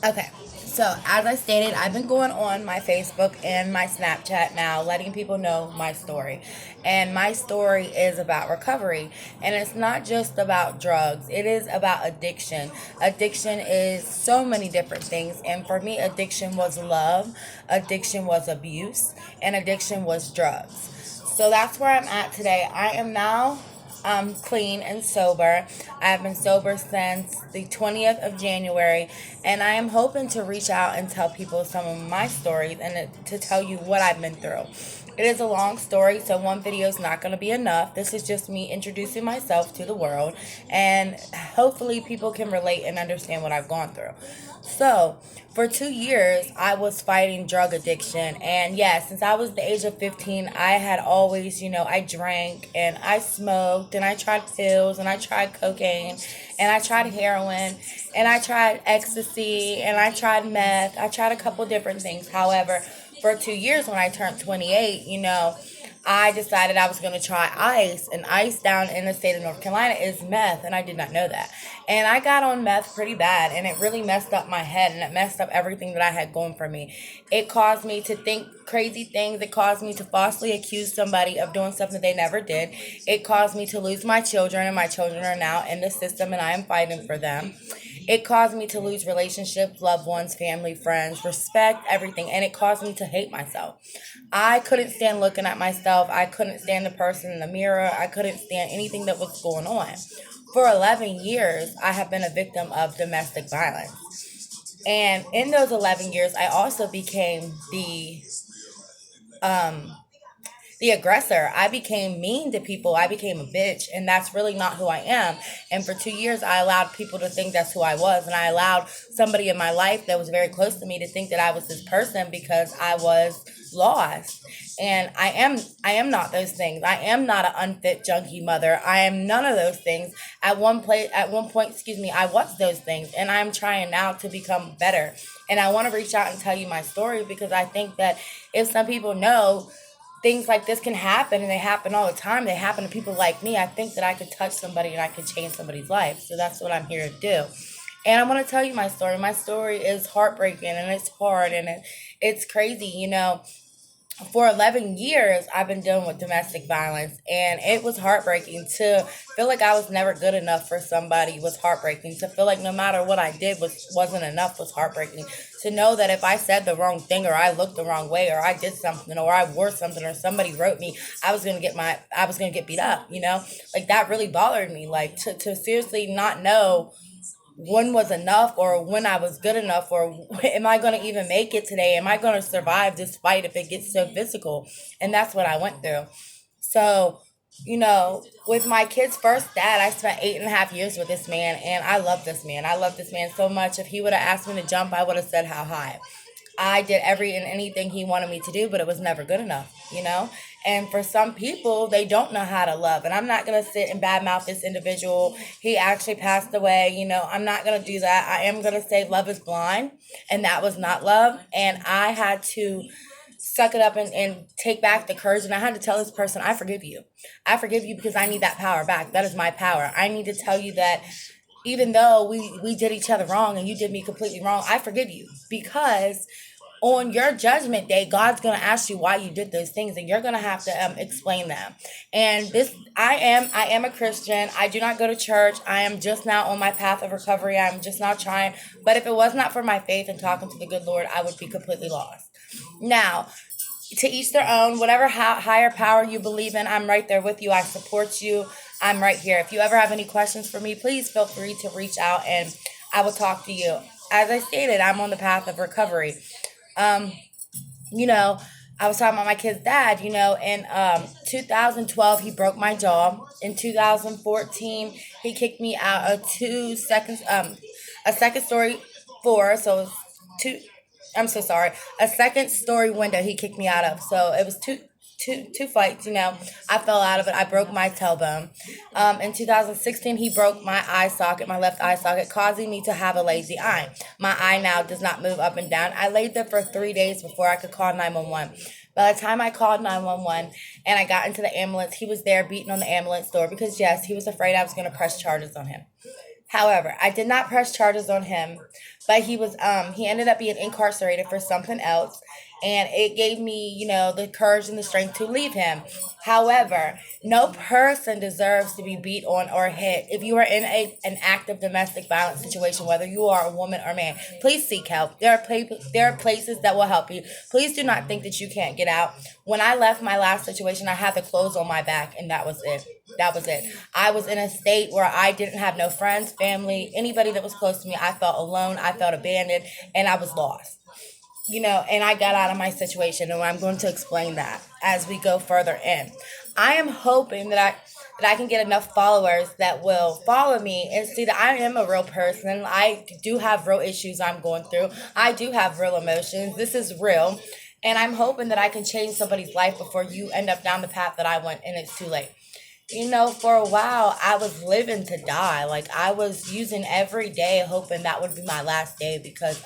Okay, so as I stated, I've been going on my Facebook and my Snapchat now, letting people know my story. And my story is about recovery. And it's not just about drugs, it is about addiction. Addiction is so many different things. And for me, addiction was love, addiction was abuse, and addiction was drugs. So that's where I'm at today. I am now clean and sober. I have been sober since the 20th of January, and I am hoping to reach out and tell people some of my stories and to tell you what I've been through. It is a long story, so one video is not going to be enough. This is just me introducing myself to the world, and hopefully, people can relate and understand what I've gone through. So, for 2 years, I was fighting drug addiction. And yeah, since I was the age of 15, I had always, I drank and I smoked and I tried pills and I tried cocaine and I tried heroin and I tried ecstasy and I tried meth. I tried a couple different things. However, for 2 years when I turned 28, I decided I was going to try ice. And ice down in the state of North Carolina is meth, and I did not know that. And I got on meth pretty bad, and it really messed up my head, and it messed up everything that I had going for me. It caused me to think crazy things. It caused me to falsely accuse somebody of doing something they never did. It caused me to lose my children, and my children are now in the system, and I am fighting for them. It caused me to lose relationships, loved ones, family, friends, respect, everything. And it caused me to hate myself. I couldn't stand looking at myself. I couldn't stand the person in the mirror. I couldn't stand anything that was going on. For 11 years, I have been a victim of domestic violence. And in those 11 years, I also became um, the aggressor. I became mean to people. I became a bitch, and that's really not who I am. And for 2 years, I allowed people to think that's who I was, and I allowed somebody in my life that was very close to me to think that I was this person because I was lost. And I am not those things. I am not an unfit junkie mother. I am none of those things. At one point, I was those things, and I'm trying now to become better. And I want to reach out and tell you my story because I think that if some people know things like this can happen and they happen all the time, they happen to people like me, I think that I could touch somebody and I could change somebody's life. So that's what I'm here to do. And I want to tell you my story. My story is heartbreaking and it's hard and it's crazy. For 11 years, I've been dealing with domestic violence, and it was heartbreaking to feel like I was never good enough for somebody was heartbreaking. To feel like no matter what I did wasn't enough was heartbreaking. To know that if I said the wrong thing or I looked the wrong way or I did something or I wore something or somebody wrote me, I was gonna get beat up, Like that really bothered me. Like to seriously not know when was enough or when I was good enough or am I going to even make it today? Am I going to survive this fight if it gets so physical? And that's what I went through. So, with my kid's first dad, I spent 8.5 years with this man and I love this man. I love this man so much. If he would have asked me to jump, I would have said how high. I did every and anything he wanted me to do, but it was never good enough. And for some people, they don't know how to love. And I'm not going to sit and badmouth this individual. He actually passed away. I'm not going to do that. I am going to say love is blind, and that was not love. And I had to suck it up and take back the courage. And I had to tell this person, I forgive you. I forgive you because I need that power back. That is my power. I need to tell you that even though we did each other wrong and you did me completely wrong, I forgive you because on your judgment day, God's gonna ask you why you did those things, and you're gonna have to explain them. And I am a Christian. I do not go to church. I am just now on my path of recovery. I'm just now trying. But if it was not for my faith and talking to the good Lord, I would be completely lost. Now, to each their own. Whatever higher power you believe in, I'm right there with you. I support you. I'm right here. If you ever have any questions for me, please feel free to reach out and I will talk to you. As I stated, I'm on the path of recovery. Um, you know, I was talking about my kid's dad, in 2012, he broke my jaw. In 2014, he kicked me out of a second story floor. So it was two, I'm so sorry, a second story window he kicked me out of. So it was two fights. I fell out of it. I broke my tailbone. In 2016, he broke my eye socket, my left eye socket, causing me to have a lazy eye. My eye now does not move up and down. I laid there for 3 days before I could call 911. By the time I called 911 and I got into the ambulance, he was there beating on the ambulance door because, yes, he was afraid I was going to press charges on him. However, I did not press charges on him but he ended up being incarcerated for something else, and it gave me, the courage and the strength to leave him. However, no person deserves to be beat on or hit. If you are in an active domestic violence situation, whether you are a woman or man, please seek help. There are places that will help you. Please do not think that you can't get out. When I left my last situation, I had the clothes on my back, and that was it. That was it. I was in a state where I didn't have no friends, family, anybody that was close to me. I felt alone. I felt abandoned, and I was lost. And I got out of my situation, and I'm going to explain that as we go further in. I am hoping that I can get enough followers that will follow me and see that I am a real person. I do have real issues I'm going through. I do have real emotions. This is real. And I'm hoping that I can change somebody's life before you end up down the path that I went and it's too late. For a while, I was living to die. Like, I was using every day hoping that would be my last day because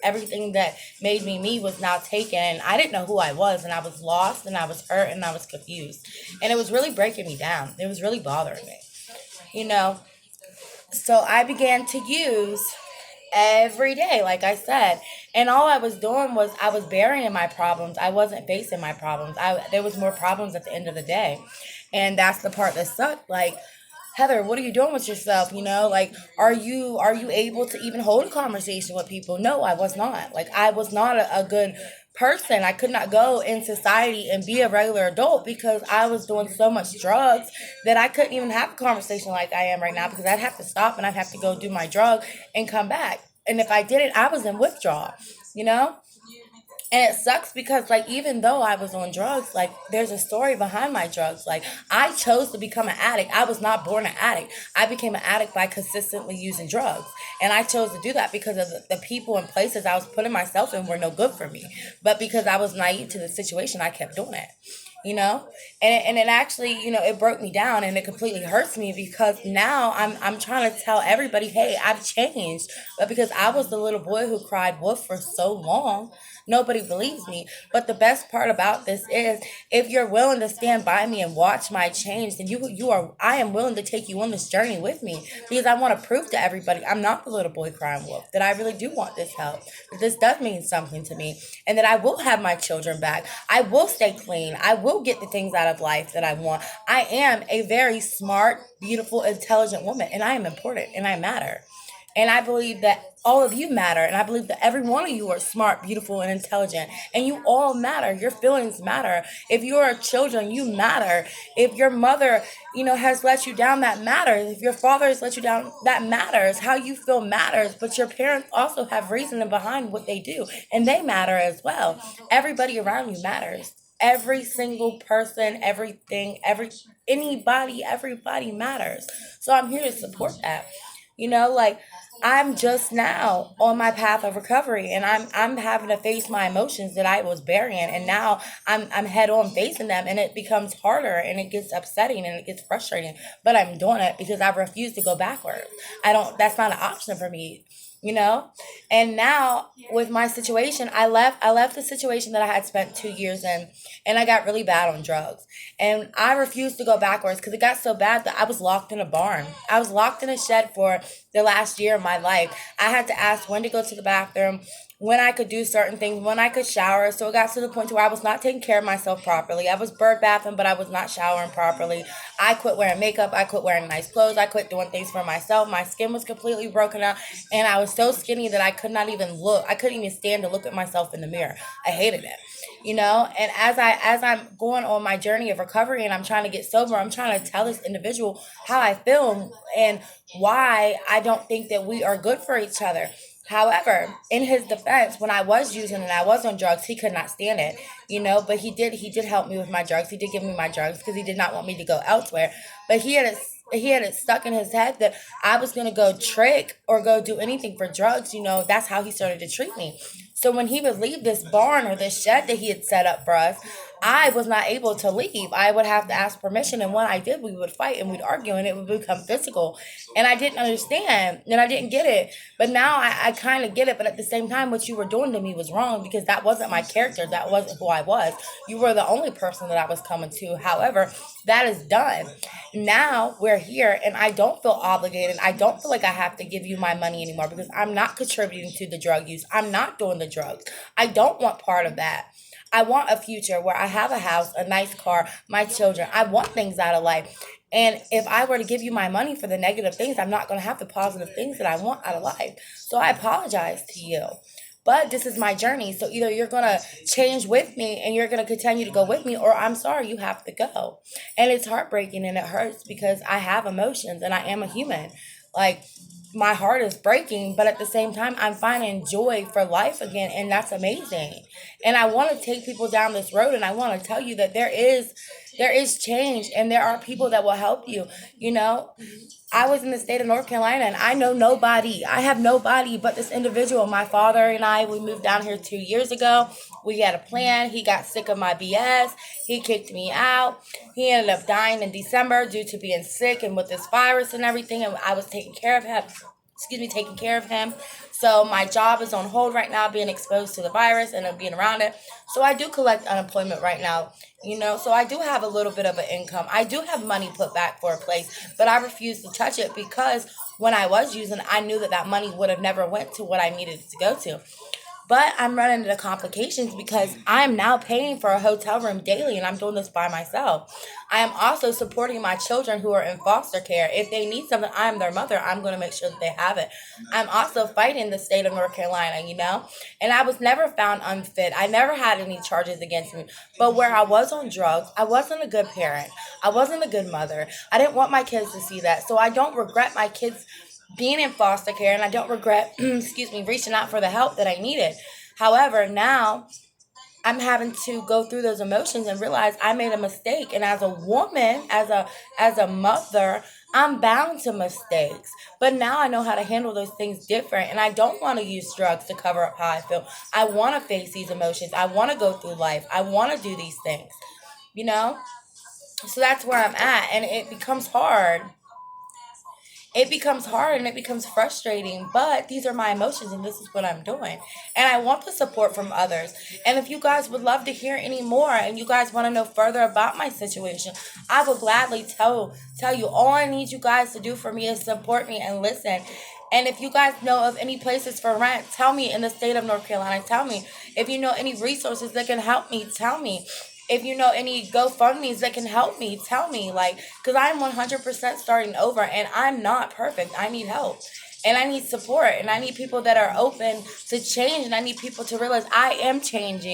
everything that made me me was now taken. I didn't know who I was, and I was lost, and I was hurt, and I was confused. And it was really breaking me down. It was really bothering me, you know? So I began to use every day, like I said. And all I was doing was I was burying my problems. I wasn't facing my problems. There was more problems at the end of the day. And that's the part that sucked. Like, Heather, what are you doing with yourself? Like, are you able to even hold a conversation with people? No, I was not. Like, I was not a good person. I could not go in society and be a regular adult because I was doing so much drugs that I couldn't even have a conversation like I am right now because I'd have to stop and I'd have to go do my drug and come back. And if I didn't, I was in withdrawal, you know? And it sucks because, like, even though I was on drugs, like, there's a story behind my drugs. Like, I chose to become an addict. I was not born an addict. I became an addict by consistently using drugs. And I chose to do that because of the people and places I was putting myself in were no good for me. But because I was naive to the situation, I kept doing it. You know, and it actually, it broke me down and it completely hurts me because now I'm trying to tell everybody, hey, I've changed. But because I was the little boy who cried wolf for so long, nobody believes me. But the best part about this is if you're willing to stand by me and watch my change, then I am willing to take you on this journey with me because I want to prove to everybody I'm not the little boy crying wolf, that I really do want this help, that this does mean something to me, and that I will have my children back. I will stay clean. I will get the things out of life that I want. I am a very smart, beautiful, intelligent woman, and I am important and I matter. And I believe that all of you matter. And I believe that every one of you are smart, beautiful, and intelligent. And you all matter. Your feelings matter. If you are children, you matter. If your mother, has let you down, that matters. If your father has let you down, that matters. How you feel matters. But your parents also have reasoning behind what they do. And they matter as well. Everybody around you matters. Every single person, everything, everybody matters. So I'm here to support that. Like, I'm just now on my path of recovery, and I'm having to face my emotions that I was burying, and now I'm head on facing them, and it becomes harder and it gets upsetting and it gets frustrating. But I'm doing it because I refuse to go backwards. I don't That's not an option for me. You know? And now with my situation, I left the situation that I had spent 2 years in, and I got really bad on drugs. And I refused to go backwards because it got so bad that I was locked in a barn. I was locked in a shed for the last year of my life. I had to ask when to go to the bathroom, when I could do certain things, when I could shower. So it got to the point where I was not taking care of myself properly. I was bird bathing, but I was not showering properly. I quit wearing makeup. I quit wearing nice clothes. I quit doing things for myself. My skin was completely broken out, and I was so skinny that I could not even look. I couldn't even stand to look at myself in the mirror. I hated it. And as I'm going on my journey of recovery and I'm trying to get sober, I'm trying to tell this individual how I feel and why I don't think that we are good for each other. However, in his defense, when I was using and I was on drugs, he could not stand it, but he did help me with my drugs. He did give me my drugs because he did not want me to go elsewhere. But he had it stuck in his head that I was gonna go trick or go do anything for drugs. That's how he started to treat me. So when he would leave this barn or this shed that he had set up for us, I was not able to leave. I would have to ask permission, and when I did, we would fight and we'd argue, and it would become physical. And I didn't understand, and I didn't get it. But now I kind of get it. But at the same time, what you were doing to me was wrong because that wasn't my character. That wasn't who I was. You were the only person that I was coming to. However, that is done. Now we're here, and I don't feel obligated. I don't feel like I have to give you my money anymore because I'm not contributing to the drug use. I'm not doing the drugs. I don't want part of that. I want a future where I have a house, a nice car, my children. I want things out of life. And if I were to give you my money for the negative things, I'm not going to have the positive things that I want out of life. So I apologize to you. But this is my journey. So either you're going to change with me and you're going to continue to go with me, or I'm sorry, you have to go. And it's heartbreaking and it hurts because I have emotions and I am a human. Like, my heart is breaking, but at the same time, I'm finding joy for life again, and that's amazing. And I want to take people down this road, and I want to tell you that there is change, and there are people that will help you. You know, I was in the state of North Carolina, and I know nobody. I have nobody but this individual. My father and I, we moved down here 2 years ago. We had a plan. He got sick of my BS. He kicked me out. He ended up dying in December due to being sick and with this virus and everything. And I was taking care of him. Excuse me, taking care of him. So my job is on hold right now, being exposed to the virus and being around it. So I do collect unemployment right now, so I do have a little bit of an income. I do have money put back for a place, but I refuse to touch it because when I was using it, I knew that that money would have never went to what I needed it to go to. But I'm running into complications because I'm now paying for a hotel room daily and I'm doing this by myself. I am also supporting my children who are in foster care. If they need something, I'm their mother. I'm going to make sure that they have it. I'm also fighting the state of North Carolina. And I was never found unfit. I never had any charges against me. But where I was on drugs, I wasn't a good parent. I wasn't a good mother. I didn't want my kids to see that. So I don't regret my kids being in foster care, and I don't regret, excuse me, reaching out for the help that I needed. However, now I'm having to go through those emotions and realize I made a mistake. And as a woman, as a mother, I'm bound to mistakes. But now I know how to handle those things different. And I don't want to use drugs to cover up how I feel. I want to face these emotions. I want to go through life. I want to do these things. You know? So that's where I'm at. And it becomes hard and it becomes frustrating, but these are my emotions and this is what I'm doing. And I want the support from others. And if you guys would love to hear any more and you guys want to know further about my situation, I will gladly tell you. All I need you guys to do for me is support me and listen. And if you guys know of any places for rent, tell me in the state of North Carolina. Tell me. If you know any resources that can help me, tell me. If you know any GoFundMe's that can help me, tell me. Like, because I'm 100% starting over and I'm not perfect. I need help. And I need support. And I need people that are open to change. And I need people to realize I am changing.